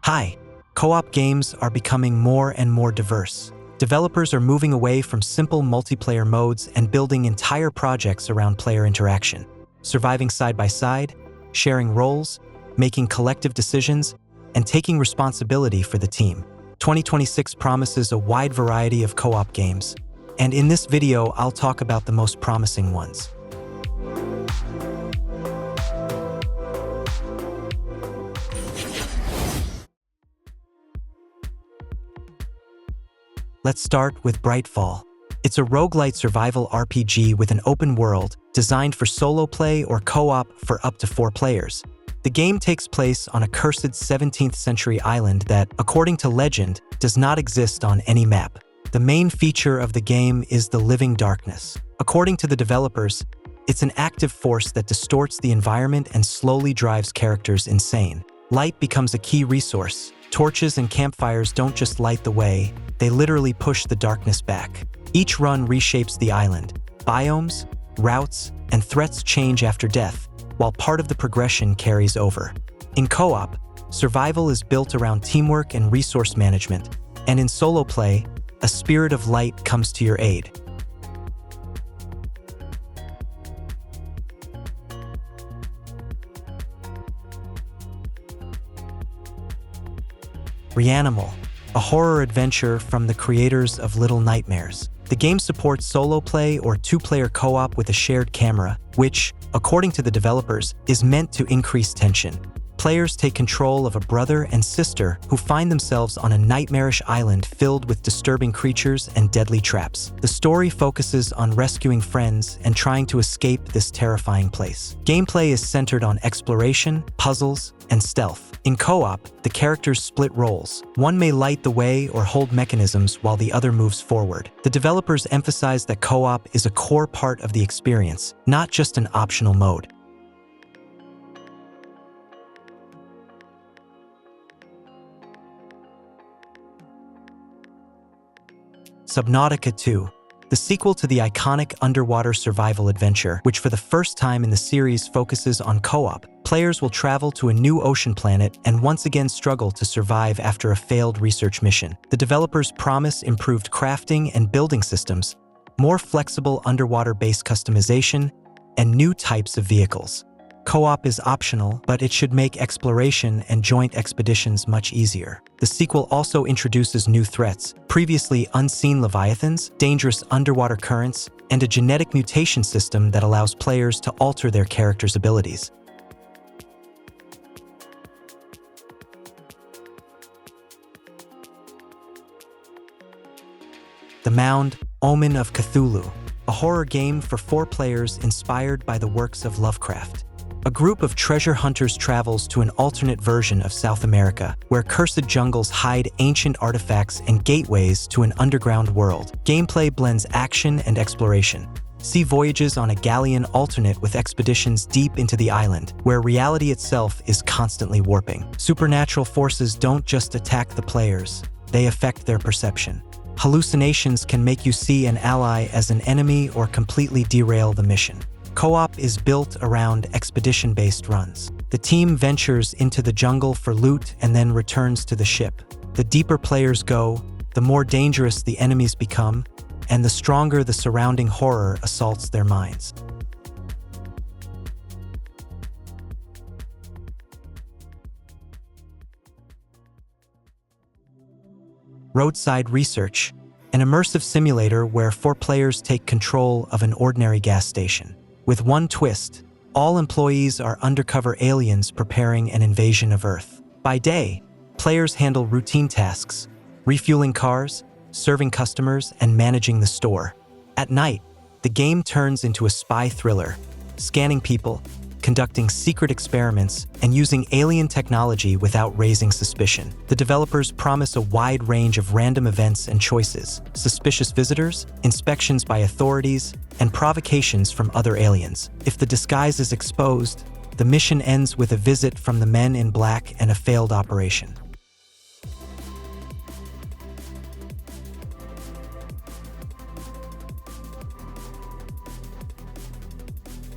Hi, co-op games are becoming more and more diverse. Developers are moving away from simple multiplayer modes and building entire projects around player interaction. Surviving side by side, sharing roles, making collective decisions, and taking responsibility for the team. 2026 promises a wide variety of co-op games, and in this video I'll talk about the most promising ones. Let's start with Brightfall. It's a roguelite survival RPG with an open world designed for solo play or co-op for up to 4 players. The game takes place on a cursed 17th century island that, according to legend, does not exist on any map. The main feature of the game is the living darkness. According to the developers, it's an active force that distorts the environment and slowly drives characters insane. Light becomes a key resource. Torches and campfires don't just light the way, they literally push the darkness back. Each run reshapes the island. Biomes, routes, and threats change after death, while part of the progression carries over. In co-op, survival is built around teamwork and resource management, and in solo play, a spirit of light comes to your aid. REANIMAL, a horror adventure from the creators of Little Nightmares. The game supports solo play or 2-player co-op with a shared camera, which, according to the developers, is meant to increase tension. Players take control of a brother and sister who find themselves on a nightmarish island filled with disturbing creatures and deadly traps. The story focuses on rescuing friends and trying to escape this terrifying place. Gameplay is centered on exploration, puzzles, and stealth. In co-op, the characters split roles. One may light the way or hold mechanisms while the other moves forward. The developers emphasize that co-op is a core part of the experience, not just an optional mode. Subnautica 2, the sequel to the iconic underwater survival adventure, which for the first time in the series focuses on co-op. Players will travel to a new ocean planet and once again struggle to survive after a failed research mission. The developers promise improved crafting and building systems, more flexible underwater-based customization, and new types of vehicles. Co-op is optional, but it should make exploration and joint expeditions much easier. The sequel also introduces new threats, previously unseen leviathans, dangerous underwater currents, and a genetic mutation system that allows players to alter their characters' abilities. The Mound, Omen of Cthulhu, a horror game for 4 players inspired by the works of Lovecraft. A group of treasure hunters travels to an alternate version of South America, where cursed jungles hide ancient artifacts and gateways to an underground world. Gameplay blends action and exploration. See Voyages on a Galleon alternate with expeditions deep into the island, where reality itself is constantly warping. Supernatural forces don't just attack the players, they affect their perception. Hallucinations can make you see an ally as an enemy or completely derail the mission. Co-op is built around expedition-based runs. The team ventures into the jungle for loot and then returns to the ship. The deeper players go, the more dangerous the enemies become, and the stronger the surrounding horror assaults their minds. Roadside Research, an immersive simulator where 4 players take control of an ordinary gas station. With one twist, all employees are undercover aliens preparing an invasion of Earth. By day, players handle routine tasks, refueling cars, serving customers, and managing the store. At night, the game turns into a spy thriller, scanning people, conducting secret experiments, and using alien technology without raising suspicion. The developers promise a wide range of random events and choices: suspicious visitors, inspections by authorities, and provocations from other aliens. If the disguise is exposed, the mission ends with a visit from the Men in Black and a failed operation.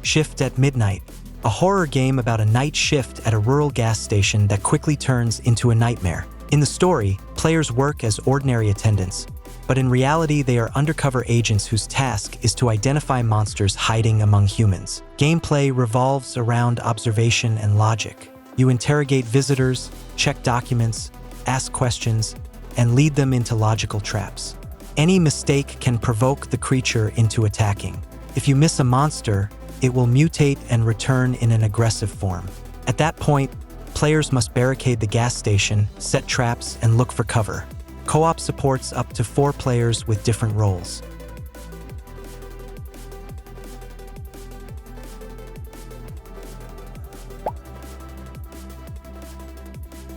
Shift at Midnight, a horror game about a night shift at a rural gas station that quickly turns into a nightmare. In the story, players work as ordinary attendants, but in reality they are undercover agents whose task is to identify monsters hiding among humans. Gameplay revolves around observation and logic. You interrogate visitors, check documents, ask questions, and lead them into logical traps. Any mistake can provoke the creature into attacking. If you miss a monster, it will mutate and return in an aggressive form. At that point, players must barricade the gas station, set traps, and look for cover. Co-op supports up to 4 players with different roles.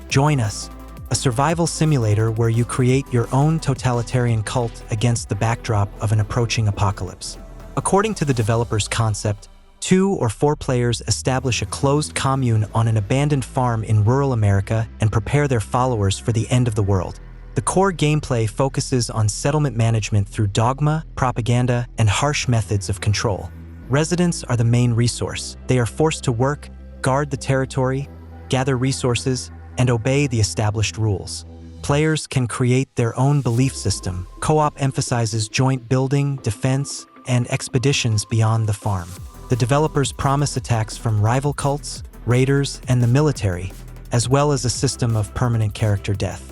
Join us, a survival simulator where you create your own totalitarian cult against the backdrop of an approaching apocalypse. According to the developer's concept, 2 or 4 players establish a closed commune on an abandoned farm in rural America and prepare their followers for the end of the world. The core gameplay focuses on settlement management through dogma, propaganda, and harsh methods of control. Residents are the main resource. They are forced to work, guard the territory, gather resources, and obey the established rules. Players can create their own belief system. Co-op emphasizes joint building, defense, and expeditions beyond the farm. The developers promise attacks from rival cults, raiders, and the military, as well as a system of permanent character death.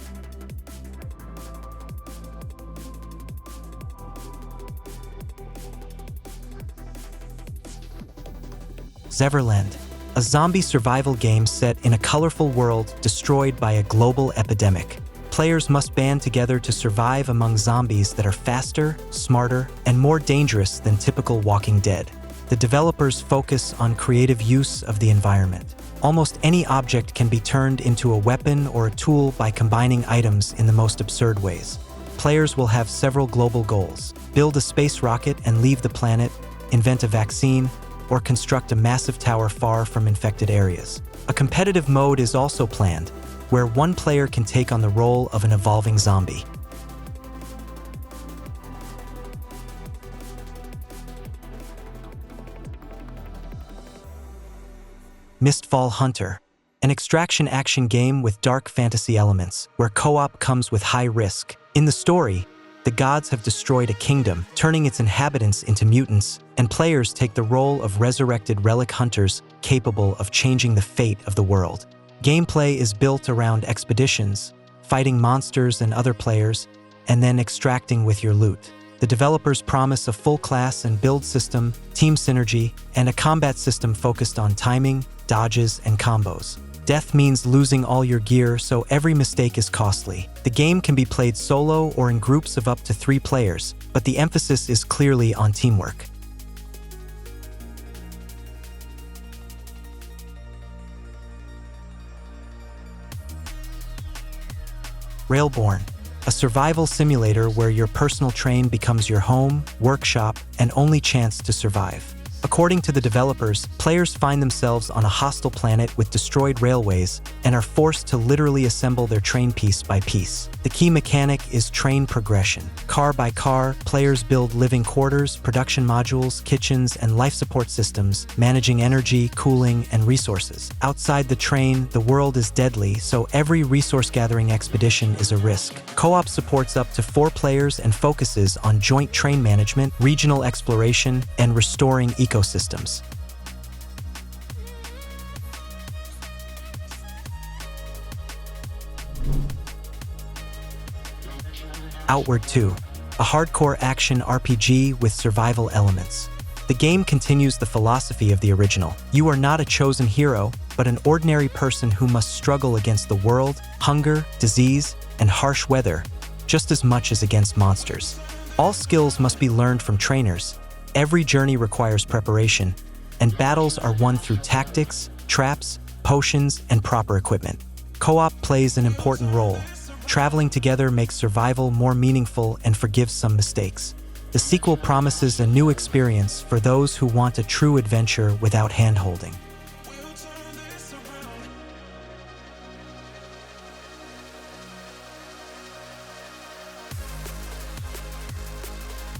Zeverland, a zombie survival game set in a colorful world destroyed by a global epidemic. Players must band together to survive among zombies that are faster, smarter, and more dangerous than typical Walking Dead. The developers focus on creative use of the environment. Almost any object can be turned into a weapon or a tool by combining items in the most absurd ways. Players will have several global goals: build a space rocket and leave the planet, invent a vaccine, or construct a massive tower far from infected areas. A competitive mode is also planned, where one player can take on the role of an evolving zombie. Mistfall Hunter, an extraction action game with dark fantasy elements, where co-op comes with high risk. In the story, the gods have destroyed a kingdom, turning its inhabitants into mutants, and players take the role of resurrected relic hunters capable of changing the fate of the world. Gameplay is built around expeditions, fighting monsters and other players, and then extracting with your loot. The developers promise a full class and build system, team synergy, and a combat system focused on timing, dodges, and combos. Death means losing all your gear, so every mistake is costly. The game can be played solo or in groups of up to 3 players, but the emphasis is clearly on teamwork. Railborn, a survival simulator where your personal train becomes your home, workshop, and only chance to survive. According to the developers, players find themselves on a hostile planet with destroyed railways and are forced to literally assemble their train piece by piece. The key mechanic is train progression. Car by car, players build living quarters, production modules, kitchens, and life support systems, managing energy, cooling, and resources. Outside the train, the world is deadly, so every resource-gathering expedition is a risk. Co-op supports up to 4 players and focuses on joint train management, regional exploration, and restoring ecosystems. Outward 2, a hardcore action RPG with survival elements. The game continues the philosophy of the original. You are not a chosen hero, but an ordinary person who must struggle against the world, hunger, disease, and harsh weather, just as much as against monsters. All skills must be learned from trainers. Every journey requires preparation, and battles are won through tactics, traps, potions, and proper equipment. Co-op plays an important role. Traveling together makes survival more meaningful and forgives some mistakes. The sequel promises a new experience for those who want a true adventure without hand-holding.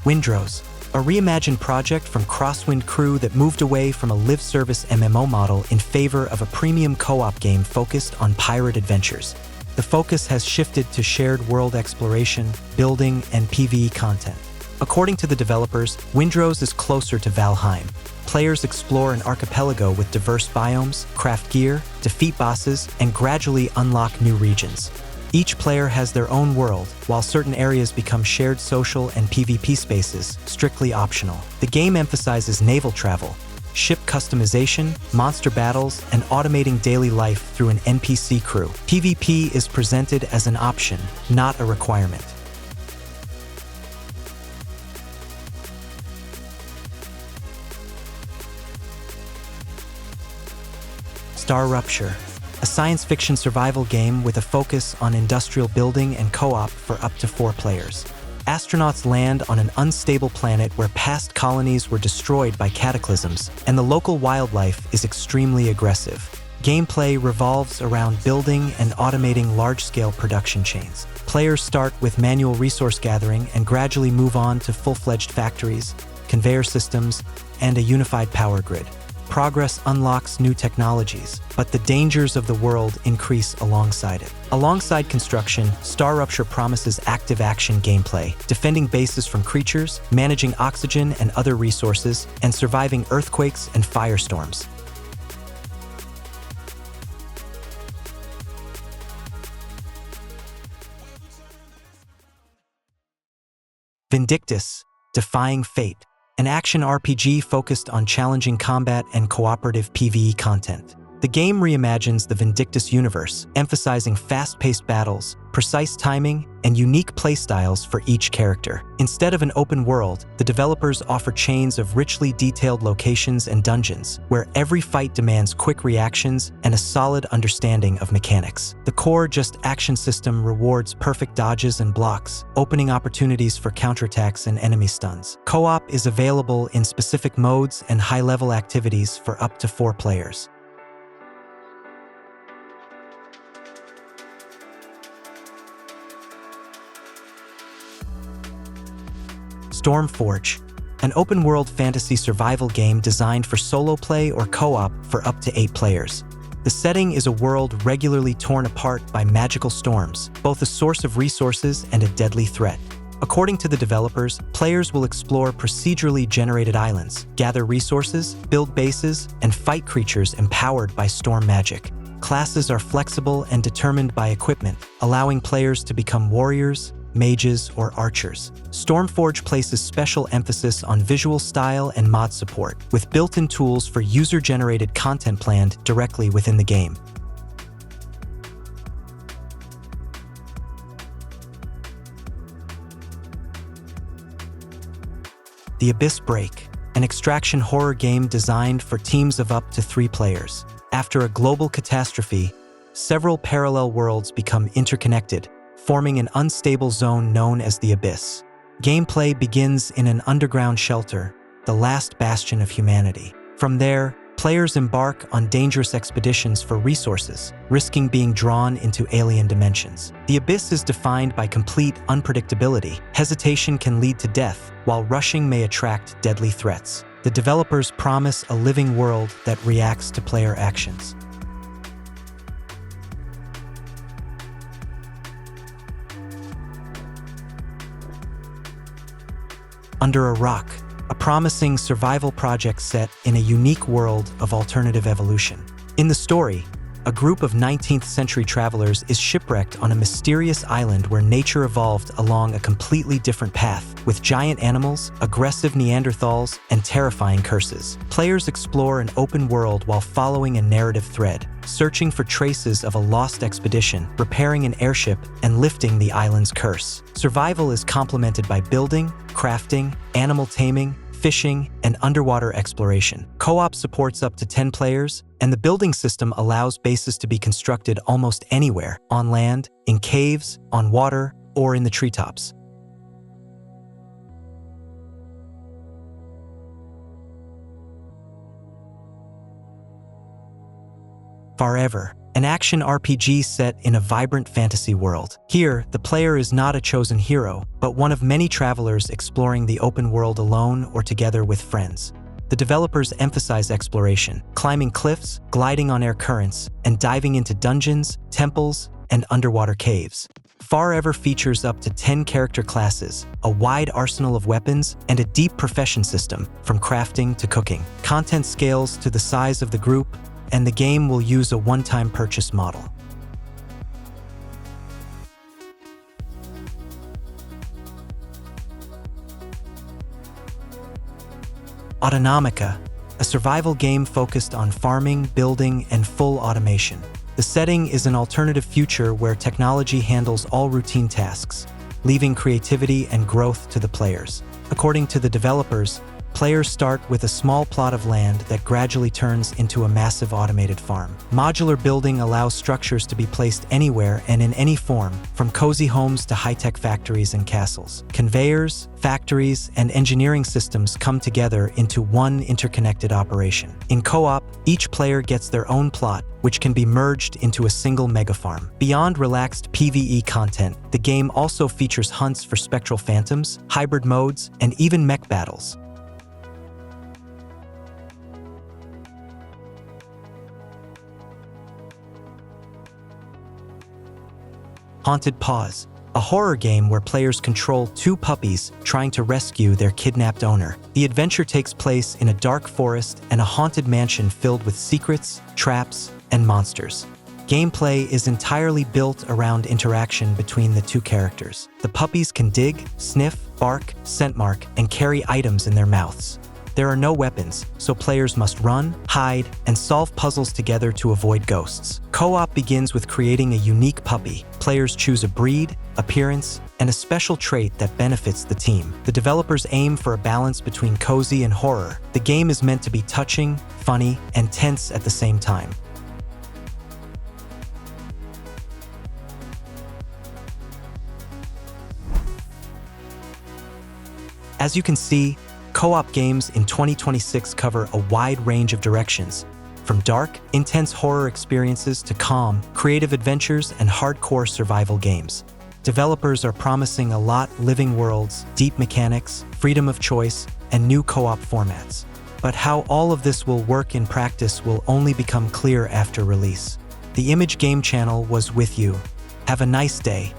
Windrose, a reimagined project from Crosswind crew that moved away from a live-service MMO model in favor of a premium co-op game focused on pirate adventures. The focus has shifted to shared world exploration, building, and PvE content. According to the developers, Windrose is closer to Valheim. Players explore an archipelago with diverse biomes, craft gear, defeat bosses, and gradually unlock new regions. Each player has their own world, while certain areas become shared social and PvP spaces, strictly optional. The game emphasizes naval travel, ship customization, monster battles, and automating daily life through an NPC crew. PvP is presented as an option, not a requirement. StarRupture, a science fiction survival game with a focus on industrial building and co-op for up to 4 players. Astronauts land on an unstable planet where past colonies were destroyed by cataclysms, and the local wildlife is extremely aggressive. Gameplay revolves around building and automating large-scale production chains. Players start with manual resource gathering and gradually move on to full-fledged factories, conveyor systems, and a unified power grid. Progress unlocks new technologies, but the dangers of the world increase alongside it. Alongside construction, StarRupture promises active action gameplay, defending bases from creatures, managing oxygen and other resources, and surviving earthquakes and firestorms. Vindictus, Defying Fate, an action RPG focused on challenging combat and cooperative PvE content. The game reimagines the Vindictus universe, emphasizing fast-paced battles, precise timing, and unique playstyles for each character. Instead of an open world, the developers offer chains of richly detailed locations and dungeons, where every fight demands quick reactions and a solid understanding of mechanics. The core just action system rewards perfect dodges and blocks, opening opportunities for counterattacks and enemy stuns. Co-op is available in specific modes and high-level activities for up to 4 players. Stormforge, an open-world fantasy survival game designed for solo play or co-op for up to 8 players. The setting is a world regularly torn apart by magical storms, both a source of resources and a deadly threat. According to the developers, players will explore procedurally generated islands, gather resources, build bases, and fight creatures empowered by storm magic. Classes are flexible and determined by equipment, allowing players to become warriors, mages, or archers. Stormforge places special emphasis on visual style and mod support, with built-in tools for user-generated content planned directly within the game. The Abyss Break, an extraction horror game designed for teams of up to 3 players. After a global catastrophe, several parallel worlds become interconnected, forming an unstable zone known as the Abyss. Gameplay begins in an underground shelter, the last bastion of humanity. From there, players embark on dangerous expeditions for resources, risking being drawn into alien dimensions. The Abyss is defined by complete unpredictability. Hesitation can lead to death, while rushing may attract deadly threats. The developers promise a living world that reacts to player actions. Under a Rock, a promising survival project set in a unique world of alternative evolution. In the story, a group of 19th century travelers is shipwrecked on a mysterious island where nature evolved along a completely different path, with giant animals, aggressive Neanderthals, and terrifying curses. Players explore an open world while following a narrative thread, searching for traces of a lost expedition, repairing an airship, and lifting the island's curse. Survival is complemented by building, crafting, animal taming, fishing, and underwater exploration. Co-op supports up to 10 players, and the building system allows bases to be constructed almost anywhere, on land, in caves, on water, or in the treetops. Farever, an action RPG set in a vibrant fantasy world. Here, the player is not a chosen hero, but one of many travelers exploring the open world alone or together with friends. The developers emphasize exploration, climbing cliffs, gliding on air currents, and diving into dungeons, temples, and underwater caves. Farever features up to 10 character classes, a wide arsenal of weapons, and a deep profession system, from crafting to cooking. Content scales to the size of the group, and the game will use a one-time purchase model. Autonomica, a survival game focused on farming, building, and full automation. The setting is an alternative future where technology handles all routine tasks, leaving creativity and growth to the players. According to the developers, players start with a small plot of land that gradually turns into a massive automated farm. Modular building allows structures to be placed anywhere and in any form, from cozy homes to high-tech factories and castles. Conveyors, factories, and engineering systems come together into one interconnected operation. In co-op, each player gets their own plot, which can be merged into a single megafarm. Beyond relaxed PvE content, the game also features hunts for spectral phantoms, hybrid modes, and even mech battles. Haunted Paws, a horror game where players control two puppies trying to rescue their kidnapped owner. The adventure takes place in a dark forest and a haunted mansion filled with secrets, traps, and monsters. Gameplay is entirely built around interaction between the two characters. The puppies can dig, sniff, bark, scent mark, and carry items in their mouths. There are no weapons, so players must run, hide, and solve puzzles together to avoid ghosts. Co-op begins with creating a unique puppy. Players choose a breed, appearance, and a special trait that benefits the team. The developers aim for a balance between cozy and horror. The game is meant to be touching, funny, and tense at the same time. As you can see, co-op games in 2026 cover a wide range of directions, from dark, intense horror experiences to calm, creative adventures and hardcore survival games. Developers are promising a lot: living worlds, deep mechanics, freedom of choice, and new co-op formats. But how all of this will work in practice will only become clear after release. The Image Game Channel was with you. Have a nice day.